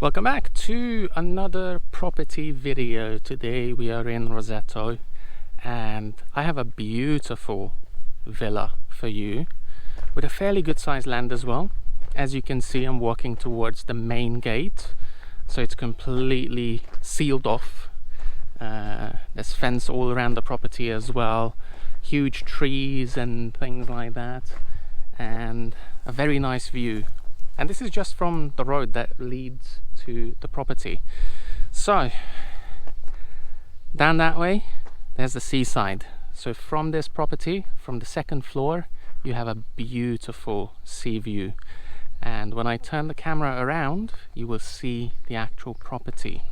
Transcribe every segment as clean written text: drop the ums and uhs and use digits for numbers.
Welcome back to another property video. Today we are in Roseto and I have a beautiful villa for you with a fairly good sized land as well. As you can see, I'm walking towards the main gate, so it's completely sealed off. There's fence all around the property as well, huge trees and things like that, and a very nice view. And this is just from the road that leads to the property. So down that way there's the seaside. So from this property, from the second floor, you have a beautiful sea view, and when I turn the camera around you will see the actual property.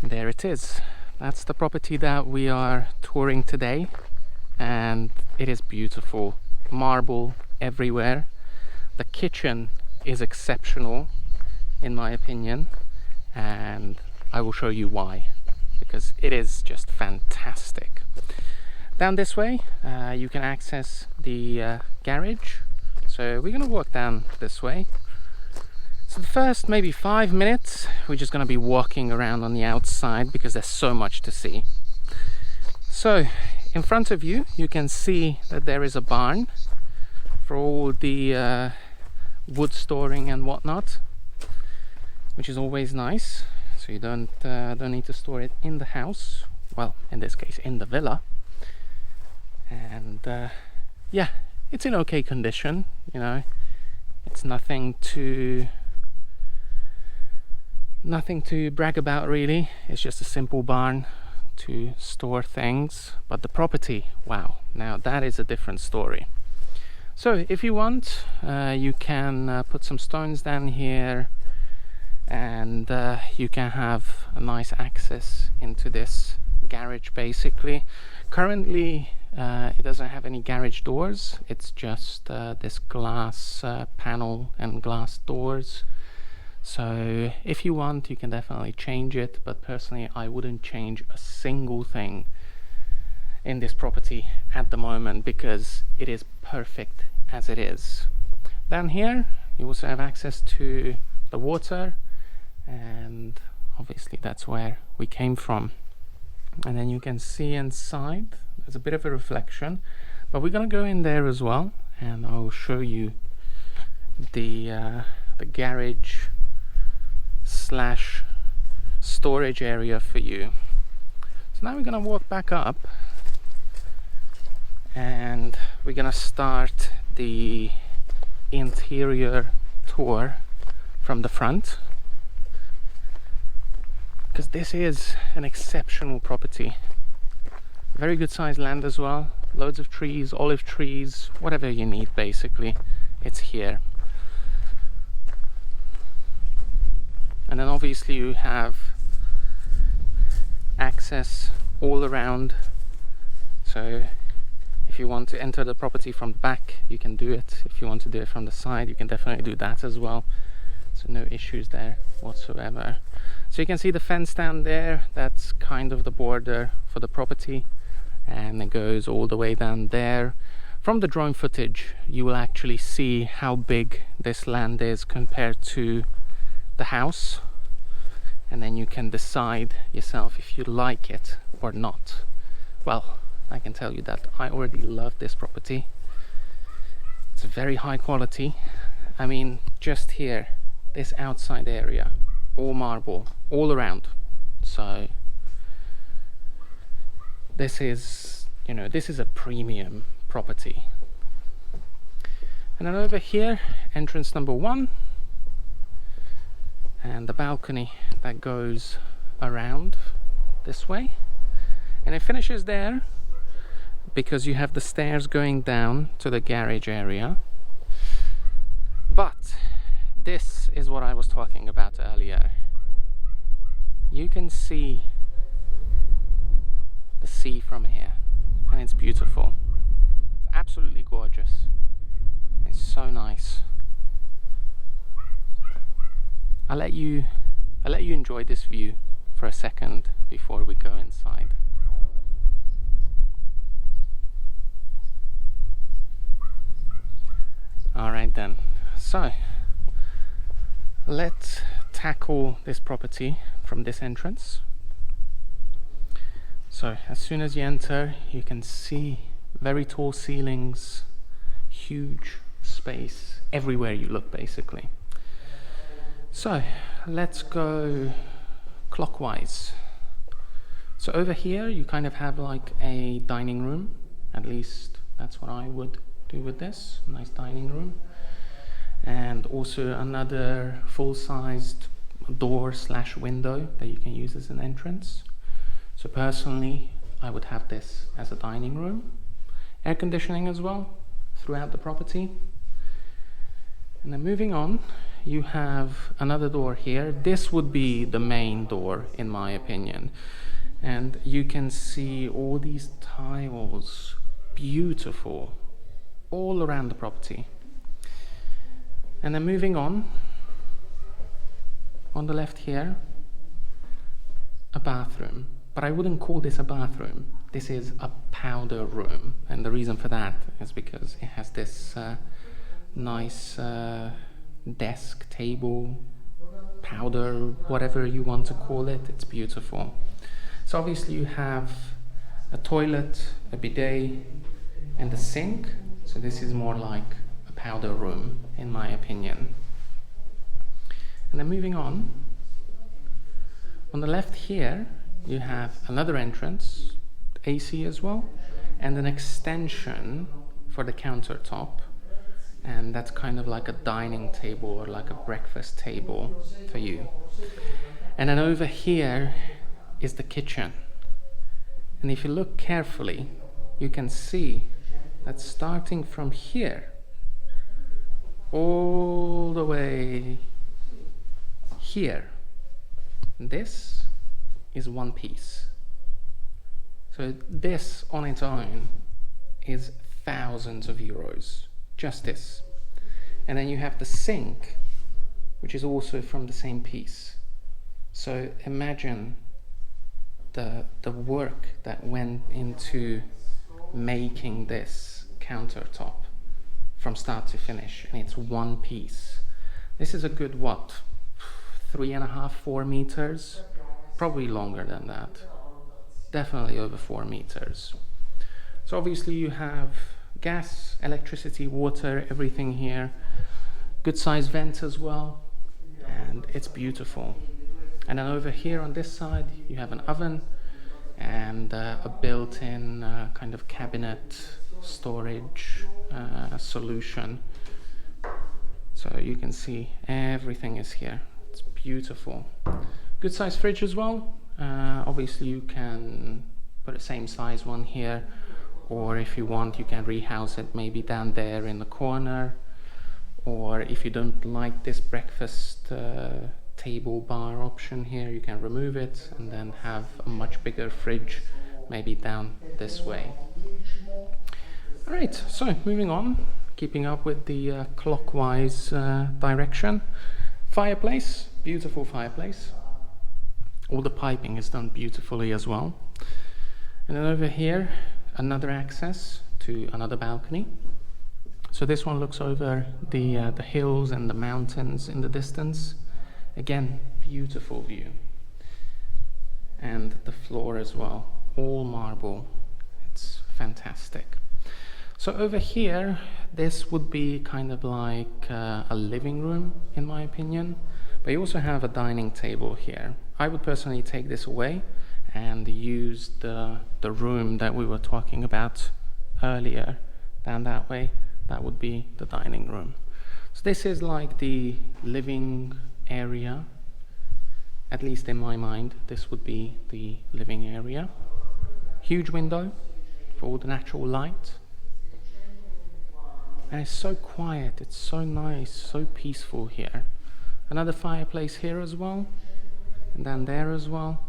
There it is. That's the property that we are touring today, and it is beautiful. Marble everywhere. The kitchen is exceptional in my opinion, and I will show you why, because it is just fantastic. Down this way you can access the garage, so we're gonna walk down this way. So the first maybe 5 minutes we're just gonna be walking around on the outside because there's so much to see. So in front of you can see that there is a barn for all the wood storing and whatnot, which is always nice, so you don't need to store it in the house, well, in this case in the villa. And yeah, it's in okay condition, you know, it's nothing to brag about really. It's just a simple barn to store things, but the property, wow, now that is a different story. So if you want, you can put some stones down here, and you can have a nice access into this garage basically. Currently it doesn't have any garage doors, it's just this glass panel and glass doors. So if you want, you can definitely change it, but personally I wouldn't change a single thing in this property at the moment because it is perfect as it is. Down here you also have access to the water, and obviously that's where we came from. And then you can see inside there's a bit of a reflection, but we're gonna go in there as well and I'll show you the garage slash storage area for you. So now we're gonna walk back up and we're gonna start the interior tour from the front, because this is an exceptional property. Very good sized land as well, loads of trees, olive trees, whatever you need basically, it's here. And then obviously you have access all around, so if you want to enter the property from the back you can do it. If you want to do it from the side you can definitely do that as well, so no issues there whatsoever. So you can see the fence down there, that's kind of the border for the property, and it goes all the way down there. From the drone footage you will actually see how big this land is compared to the house, and then you can decide yourself if you like it or not. Well, I can tell you that I already love this property. It's very high quality. I mean, just here, this outside area, all marble all around. So this is, you know, this is a premium property. And then over here, entrance number 1, and the balcony that goes around this way, and it finishes there because you have the stairs going down to the garage area. But this is what I was talking about earlier. You can see the sea from here and it's beautiful. It's absolutely gorgeous. It's so nice. I'll let you enjoy this view for a second before we go inside. Alright then, so let's tackle this property from this entrance. So as soon as you enter, you can see very tall ceilings, huge space everywhere you look basically. So let's go clockwise. So over here you kind of have like a dining room, at least that's what I would do with this, nice dining room. And also another full-sized door / window that you can use as an entrance. So personally, I would have this as a dining room. Air conditioning as well throughout the property. And then moving on, you have another door here. This would be the main door in my opinion. And you can see all these tiles, beautiful, all around the property. And then moving on the left here, a bathroom. But I wouldn't call this a bathroom. This is a powder room. And the reason for that is because it has this nice desk, table, powder, whatever you want to call it. It's beautiful. So obviously you have a toilet, a bidet, and a sink. So this is more like a powder room, in my opinion. And then moving on the left here, you have another entrance, AC as well, and an extension for the countertop. And that's kind of like a dining table or like a breakfast table for you. And then over here is the kitchen. And if you look carefully, you can see that starting from here all the way here, this is one piece. So this on its own is thousands of euros, just this. And then you have the sink, which is also from the same piece. So imagine the work that went into making this countertop from start to finish, and it's one piece. This is a good, what, 3.5, 4 meters? Probably longer than that. Definitely over 4 meters. So obviously you have gas, electricity, water, everything here. Good size vent as well, and it's beautiful. And then over here on this side, you have an oven and a built-in kind of cabinet storage solution. So you can see everything is here. It's beautiful. Good size fridge as well. Obviously you can put a same size one here, or if you want you can rehouse it maybe down there in the corner, or if you don't like this breakfast table bar option here, you can remove it and then have a much bigger fridge maybe down this way. Alright, so moving on, keeping up with the clockwise direction. Fireplace, beautiful fireplace. All the piping is done beautifully as well. And then over here, another access to another balcony. So this one looks over the hills and the mountains in the distance. Again, beautiful view. And the floor as well, all marble. It's fantastic. So over here, this would be kind of like a living room, in my opinion. But you also have a dining table here. I would personally take this away and use the room that we were talking about earlier down that way. That would be the dining room. So this is like the living area. At least in my mind, this would be the living area. Huge window for all the natural light. And it's so quiet, it's so nice, so peaceful here. Another fireplace here as well, and then there as well.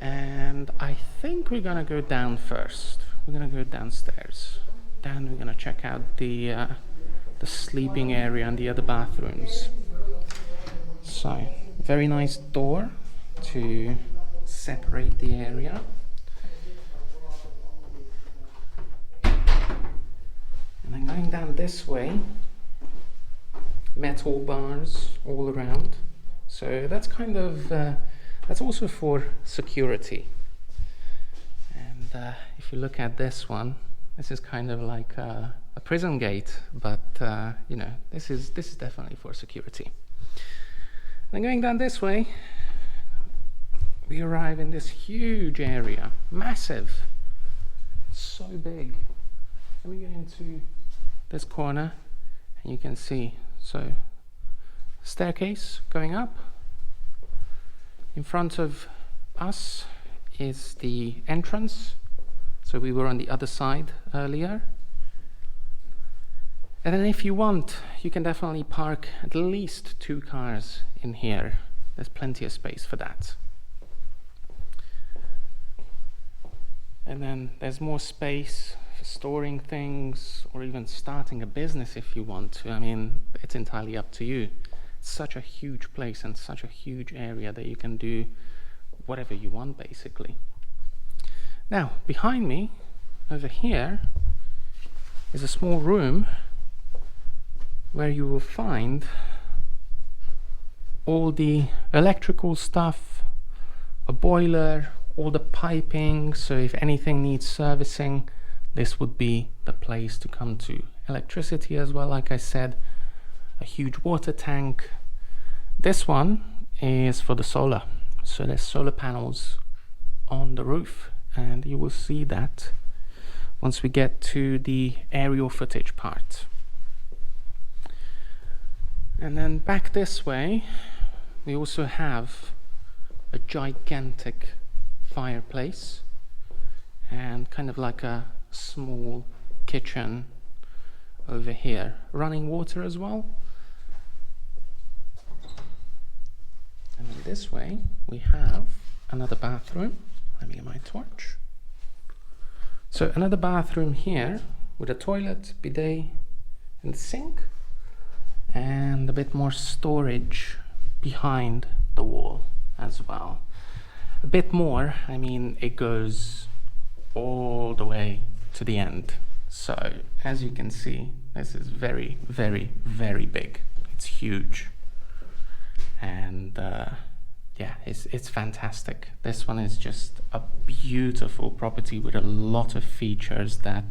And I think we're gonna go down first. We're gonna go downstairs. Then we're gonna check out the sleeping area and the other bathrooms. So, very nice door to separate the area. And then going down this way, metal bars all around. So that's kind of, that's also for security. And if you look at this one, this is kind of like a prison gate, but you know, this is definitely for security. And going down this way, we arrive in this huge area, massive, so big. Let me get into this corner, and you can see, so staircase going up. In front of us is the entrance, so we were on the other side earlier. And then if you want, you can definitely park at least 2 cars in here. There's plenty of space for that. And then there's more space for storing things, or even starting a business if you want to. I mean, it's entirely up to you. It's such a huge place and such a huge area that you can do whatever you want, basically. Now, behind me, over here, is a small room where you will find all the electrical stuff, a boiler, all the piping, so if anything needs servicing, this would be the place to come to. Electricity as well, like I said, a huge water tank. This one is for the solar, so there's solar panels on the roof, and you will see that once we get to the aerial footage part. And then back this way, we also have a gigantic fireplace and kind of like a small kitchen over here. Running water as well. And then this way, we have another bathroom. Let me get my torch. So another bathroom here with a toilet, bidet, and sink, and a bit more storage behind the wall as well. A bit more, I mean, it goes all the way to the end. So as you can see, this is very, very, very big. It's huge. And yeah, it's fantastic. This one is just a beautiful property with a lot of features that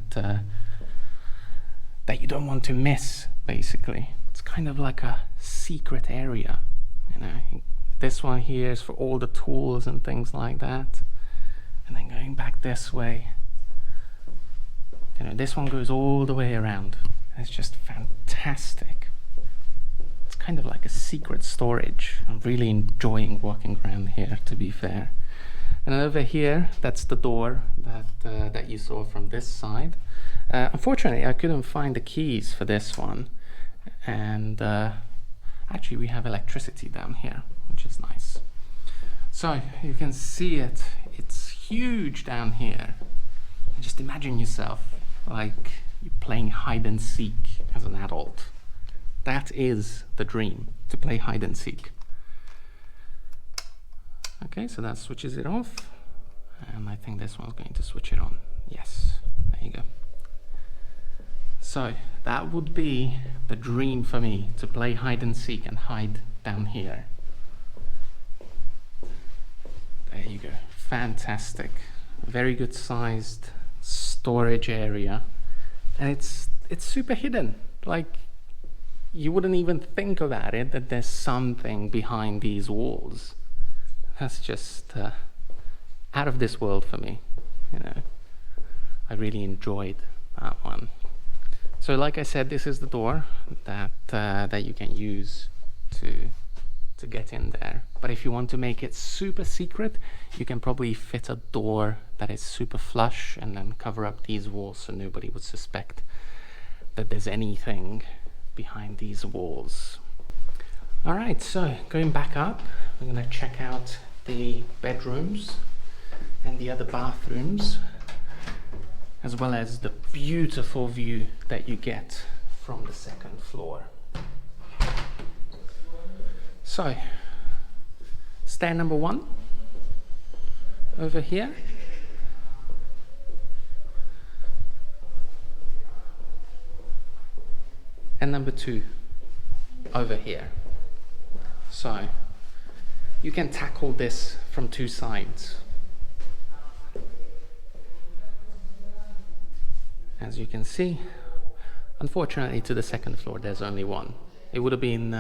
that you don't want to miss, basically. It's kind of like a secret area, you know. This one here is for all the tools and things like that. And then going back this way, you know, this one goes all the way around. It's just fantastic. It's kind of like a secret storage. I'm really enjoying walking around here, to be fair. And over here, that's the door that you saw from this side. Unfortunately, I couldn't find the keys for this one. And actually, we have electricity down here, which is nice. So you can see it. It's huge down here. Just imagine yourself like you're playing hide and seek as an adult. That is the dream, to play hide and seek. Okay, so that switches it off. And I think this one's going to switch it on. Yes, there you go. So that would be the dream for me, to play hide and seek and hide down here. There you go. Fantastic. Very good sized storage area. And it's super hidden. Like, you wouldn't even think about it, that there's something behind these walls. That's just out of this world for me. You know, I really enjoyed that one. So like I said, this is the door that you can use to get in there. But if you want to make it super secret, you can probably fit a door that is super flush and then cover up these walls so nobody would suspect that there's anything behind these walls. All right, so going back up, we're gonna check out the bedrooms and the other bathrooms, as well as the beautiful view that you get from the second floor. So, stair number 1 over here. And number 2 over here. So you can tackle this from two sides. As you can see, unfortunately to the second floor there's only one. It would have been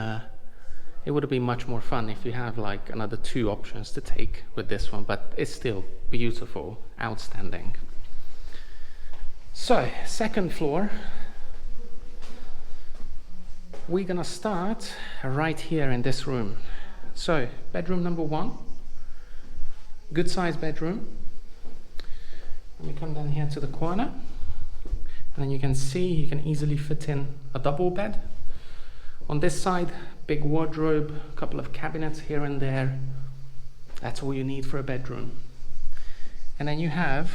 much more fun if you have like another two options to take with this one, but it's still beautiful, outstanding. So, second floor, we're gonna start right here in this room. So, bedroom number one, good sized bedroom. Let me come down here to the corner, and then you can see you can easily fit in a double bed. On this side, big wardrobe, a couple of cabinets here and there. That's all you need for a bedroom. And then you have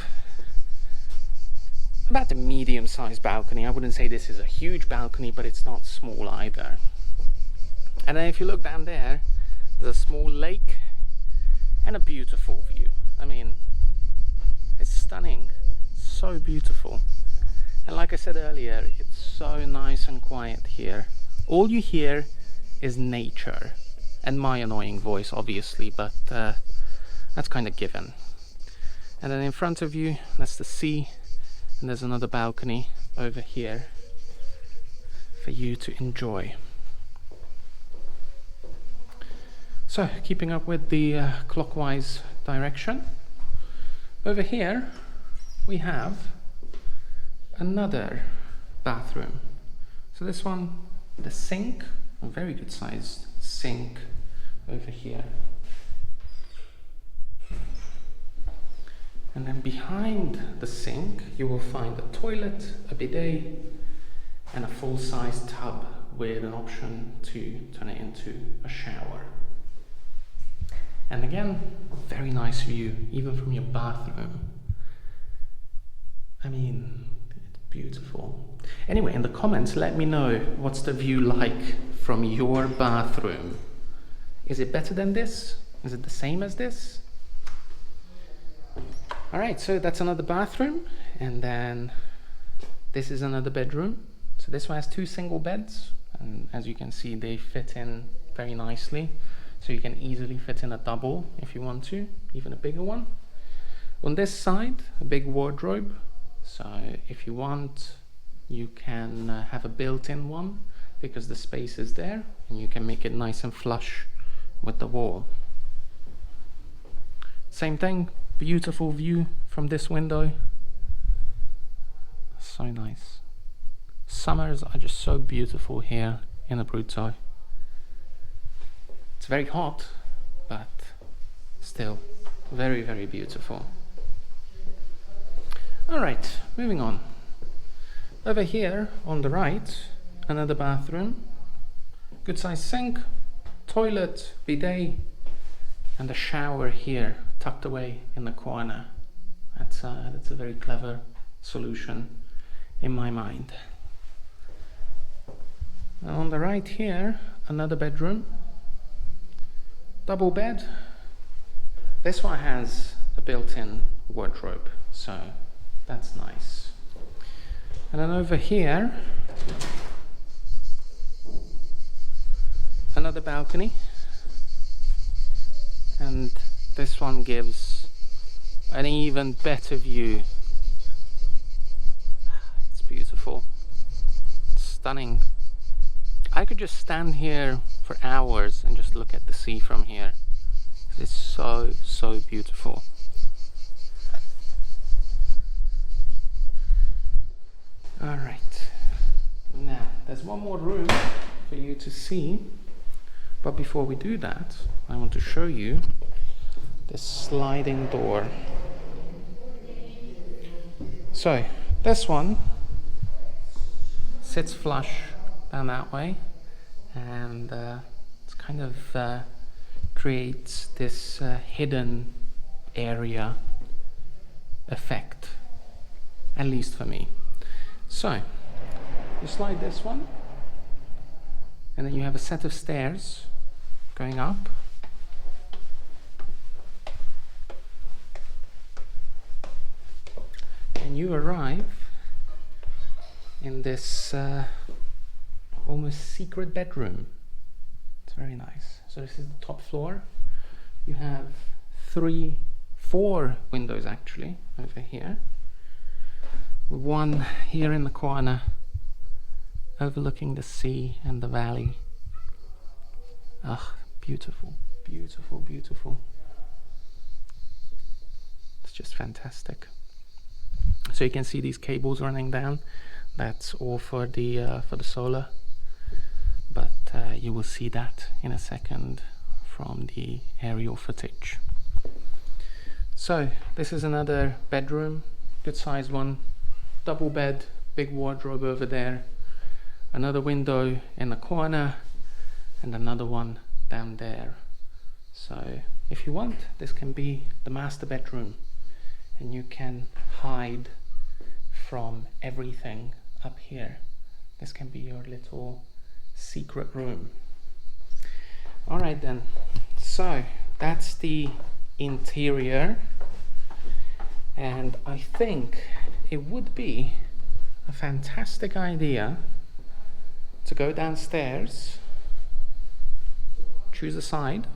about a medium-sized balcony. I wouldn't say this is a huge balcony, but it's not small either. And then if you look down there, there's a small lake and a beautiful view. I mean, it's stunning, so beautiful. And like I said earlier, it's so nice and quiet here. All you hear is nature and my annoying voice, obviously, but that's kind of given. And then in front of you, that's the sea, and there's another balcony over here for you to enjoy. So, keeping up with the clockwise direction, over here we have another bathroom. So this one, the sink, a very good sized sink over here. And then behind the sink you will find a toilet, a bidet, and a full-size tub with an option to turn it into a shower. And again, very nice view, even from your bathroom. I mean, it's beautiful. Anyway, in the comments, let me know what's the view like from your bathroom. Is it better than this? Is it the same as this? All right, so that's another bathroom, and then this is another bedroom. So this one has two single beds, and as you can see, they fit in very nicely. So you can easily fit in a double if you want to, even a bigger one. On this side, a big wardrobe. So if you want, you can have a built-in one because the space is there, and you can make it nice and flush with the wall. Same thing, beautiful view from this window. So nice. Summers are just so beautiful here in Abruzzo. It's very hot, but still very, very beautiful. All right, moving on. Over here on the right, another bathroom, good sized sink, toilet, bidet, and a shower here tucked away in the corner. That's a very clever solution in my mind. And on the right here, another bedroom, double bed. This one has a built-in wardrobe, so that's nice. And then over here, another balcony, and this one gives an even better view. It's beautiful, it's stunning. I could just stand here for hours and just look at the sea from here. It's so, so beautiful. All right, now there's one more room for you to see, but before we do that, I want to show you this sliding door. So this one sits flush down that way, and it's kind of creates this hidden area effect, at least for me. So you slide this one, and then you have a set of stairs going up, and you arrive in this almost secret bedroom, very nice. So this is the top floor. You have 4 windows actually over here. One here in the corner overlooking the sea and the valley. Ah, beautiful, beautiful, beautiful. It's just fantastic. So you can see these cables running down. That's all for the solar, but you will see that in a second from the aerial footage. So this is another bedroom, good sized one, double bed, big wardrobe over there, another window in the corner, and another one down there. So if you want, this can be the master bedroom, and you can hide from everything up here. This can be your little secret room. All right then, so that's the interior, and I think it would be a fantastic idea to go downstairs, choose a side,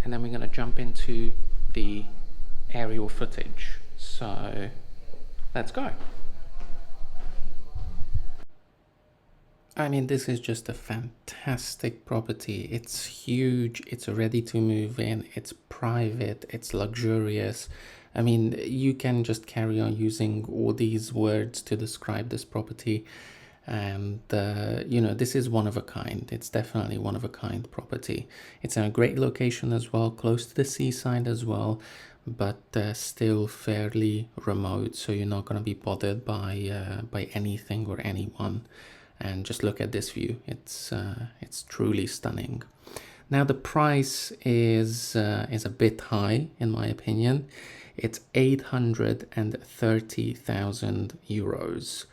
and then we're going to jump into the aerial footage. So let's go. I mean, this is just a fantastic property. It's huge, it's ready to move in, it's private, it's luxurious. I mean, you can just carry on using all these words to describe this property. And you know, this is one of a kind. It's definitely one of a kind property. It's in a great location as well, close to the seaside as well, but still fairly remote, so you're not going to be bothered by anything or anyone. And just look at this view. It's truly stunning. Now the price is a bit high in my opinion. It's 830,000 euros.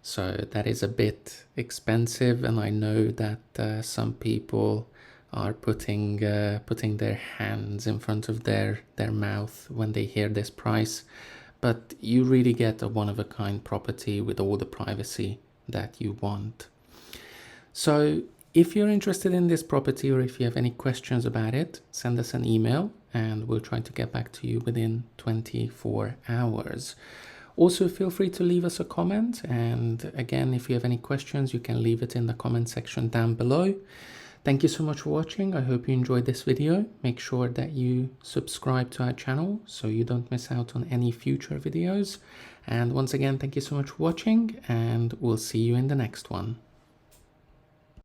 So that is a bit expensive, and I know that some people are putting their hands in front of their mouth when they hear this price. But you really get a one-of-a-kind property with all the privacy that you want. So if you're interested in this property, or if you have any questions about it, send us an email and we'll try to get back to you within 24 hours. Also, feel free to leave us a comment, and again, if you have any questions, you can leave it in the comment section down below. Thank you so much for watching. I hope you enjoyed this video. Make sure that you subscribe to our channel so you don't miss out on any future videos. And once again, thank you so much for watching, and we'll see you in the next one.